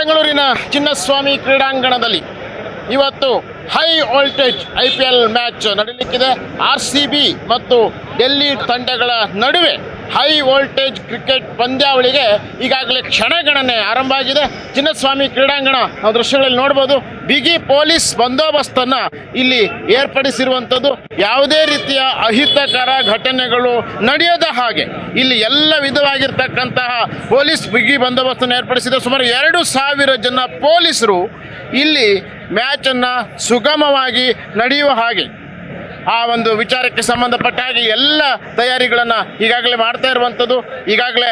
ಬೆಂಗಳೂರಿನ ಚಿನ್ನಸ್ವಾಮಿ ಕ್ರೀಡಾಂಗಣದಲ್ಲಿ ಇವತ್ತು ಹೈ ವೋಲ್ಟೇಜ್ IPL ಮ್ಯಾಚ್ ನಡೆಯಲಿಕ್ಕಿದೆ. RCB ಮತ್ತು ಡೆಲ್ಲಿ ತಂಡಗಳ ನಡುವೆ ಹೈ ವೋಲ್ಟೇಜ್ ಕ್ರಿಕೆಟ್ ಪಂದ್ಯಾವಳಿಗೆ ಈಗಾಗಲೇ ಕ್ಷಣಗಣನೆ ಆರಂಭ ಆಗಿದೆ. ಚಿನ್ನಸ್ವಾಮಿ ಕ್ರೀಡಾಂಗಣ ನಾವು ದೃಶ್ಯಗಳಲ್ಲಿ ನೋಡ್ಬೋದು. ಬಿಗಿ ಪೊಲೀಸ್ ಬಂದೋಬಸ್ತನ್ನು ಇಲ್ಲಿ ಏರ್ಪಡಿಸಿರುವಂಥದ್ದು. ಯಾವುದೇ ರೀತಿಯ ಅಹಿತಕರ ಘಟನೆಗಳು ನಡೆಯದ ಹಾಗೆ ಇಲ್ಲಿ ಎಲ್ಲ ವಿಧವಾಗಿರ್ತಕ್ಕಂತಹ ಪೊಲೀಸ್ ಬಿಗಿ ಬಂದೋಬಸ್ತನ್ನು ಏರ್ಪಡಿಸಿದ. ಸುಮಾರು 2,000 ಜನ ಪೊಲೀಸರು ಇಲ್ಲಿ ಮ್ಯಾಚನ್ನು ಸುಗಮವಾಗಿ ನಡೆಯುವ ಹಾಗೆ ಆ ಒಂದು ವಿಚಾರಕ್ಕೆ ಸಂಬಂಧಪಟ್ಟ ಹಾಗೆ ಎಲ್ಲ ತಯಾರಿಗಳನ್ನು ಈಗಾಗಲೇ ಮಾಡ್ತಾ ಇರುವಂಥದ್ದು. ಈಗಾಗಲೇ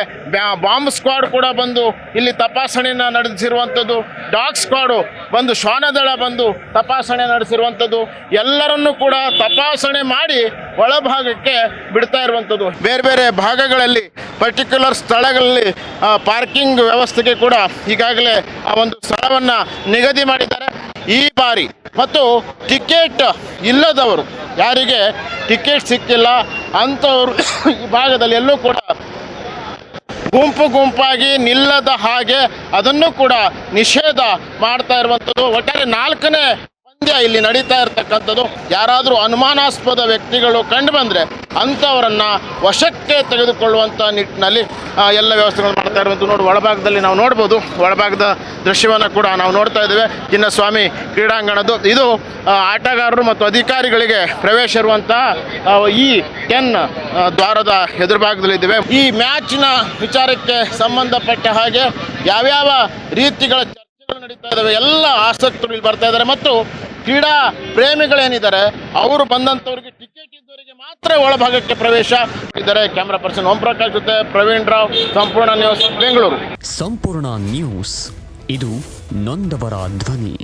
ಬಾಂಬ್ ಸ್ಕ್ವಾಡ್ ಕೂಡ ಬಂದು ಇಲ್ಲಿ ತಪಾಸಣೆಯನ್ನು ನಡೆಸಿರುವಂಥದ್ದು. ಡಾಗ್ ಸ್ಕ್ವಾಡು ಬಂದು ಶ್ವಾನದಳ ಬಂದು ತಪಾಸಣೆ ನಡೆಸಿರುವಂಥದ್ದು. ಎಲ್ಲರನ್ನೂ ಕೂಡ ತಪಾಸಣೆ ಮಾಡಿ ಒಳಭಾಗಕ್ಕೆ ಬಿಡ್ತಾ ಇರುವಂಥದ್ದು. ಬೇರೆ ಬೇರೆ ಭಾಗಗಳಲ್ಲಿ ಪರ್ಟಿಕ್ಯುಲರ್ ಸ್ಥಳಗಳಲ್ಲಿ ಪಾರ್ಕಿಂಗ್ ವ್ಯವಸ್ಥೆಗೆ ಕೂಡ ಈಗಾಗಲೇ ಆ ಒಂದು ಸ್ಥಳವನ್ನು ನಿಗದಿ ಮಾಡಿದ್ದಾರೆ. ಈ ಬಾರಿ ಮತ್ತು ಟಿಕೆಟ್ ಇಲ್ಲದವರು, ಯಾರಿಗೆ ಟಿಕೆಟ್ ಸಿಕ್ಕಿಲ್ಲ ಅಂಥವರು ಈ ಭಾಗದಲ್ಲಿ ಎಲ್ಲೂ ಕೂಡ ಗುಂಪಾಗಿ ನಿಲ್ಲದ ಹಾಗೆ ಅದನ್ನು ಕೂಡ ನಿಷೇಧ ಮಾಡ್ತಾ ಇರುವಂಥದ್ದು. ಒಟ್ಟಾರೆ 4ನೇ ಪಂದ್ಯ ಇಲ್ಲಿ ನಡೀತಾ ಇರತಕ್ಕಂಥದ್ದು. ಯಾರಾದರೂ ಅನುಮಾನಾಸ್ಪದ ವ್ಯಕ್ತಿಗಳು ಕಂಡು ಬಂದರೆ ಅಂಥವರನ್ನು ವಶಕ್ಕೆ ತೆಗೆದುಕೊಳ್ಳುವಂಥ ನಿಟ್ಟಿನಲ್ಲಿ ಎಲ್ಲ ವ್ಯವಸ್ಥೆಗಳು ಮಾಡ್ತಾ ಇರುವಂಥದ್ದು. ನೋಡಿ, ಒಳಭಾಗದಲ್ಲಿ ನಾವು ನೋಡ್ಬೋದು. ಒಳಭಾಗದ ದೃಶ್ಯವನ್ನು ಕೂಡ ನಾವು ನೋಡ್ತಾ ಇದ್ದೇವೆ. ಚಿನ್ನಸ್ವಾಮಿ ಕ್ರೀಡಾಂಗಣದ್ದು ಇದು ಆಟಗಾರರು ಮತ್ತು ಅಧಿಕಾರಿಗಳಿಗೆ ಪ್ರವೇಶ ಇರುವಂತಹ ಈ 10 ದ್ವಾರದ ಎದುರು ಭಾಗದಲ್ಲಿದ್ದೇವೆ. ಈ ಮ್ಯಾಚಿನ ವಿಚಾರಕ್ಕೆ ಸಂಬಂಧಪಟ್ಟ ಹಾಗೆ ಯಾವ್ಯಾವ ರೀತಿಗಳ ಚರ್ಚೆಗಳು ನಡೀತಾ ಇದ್ದಾವೆ, ಎಲ್ಲ ಆಸಕ್ತರು ಇಲ್ಲಿ ಬರ್ತಾ ಇದ್ದಾರೆ. ಮತ್ತು ಕ್ರೀಡಾ ಪ್ರೇಮಿಗಳೇನಿದ್ದಾರೆ ಅವರು ಬಂದಂಥವ್ರಿಗೆ ಟಿಕೆಟ್ ಇದ್ದವರಿಗೆ ಮಾತ್ರ ಒಳಭಾಗಕ್ಕೆ ಪ್ರವೇಶ ಇದ್ದಾರೆ. ಕ್ಯಾಮ್ರಾ ಪರ್ಸನ್ ಓಂ ಪ್ರಕಾಶ್ ಜೊತೆ ಪ್ರವೀಣ್ ರಾವ್, ಸಂಪೂರ್ಣ ನ್ಯೂಸ್, ಬೆಂಗಳೂರು. ಸಂಪೂರ್ಣ ನ್ಯೂಸ್, ಇದು ನೊಂದವರ ಧ್ವನಿ.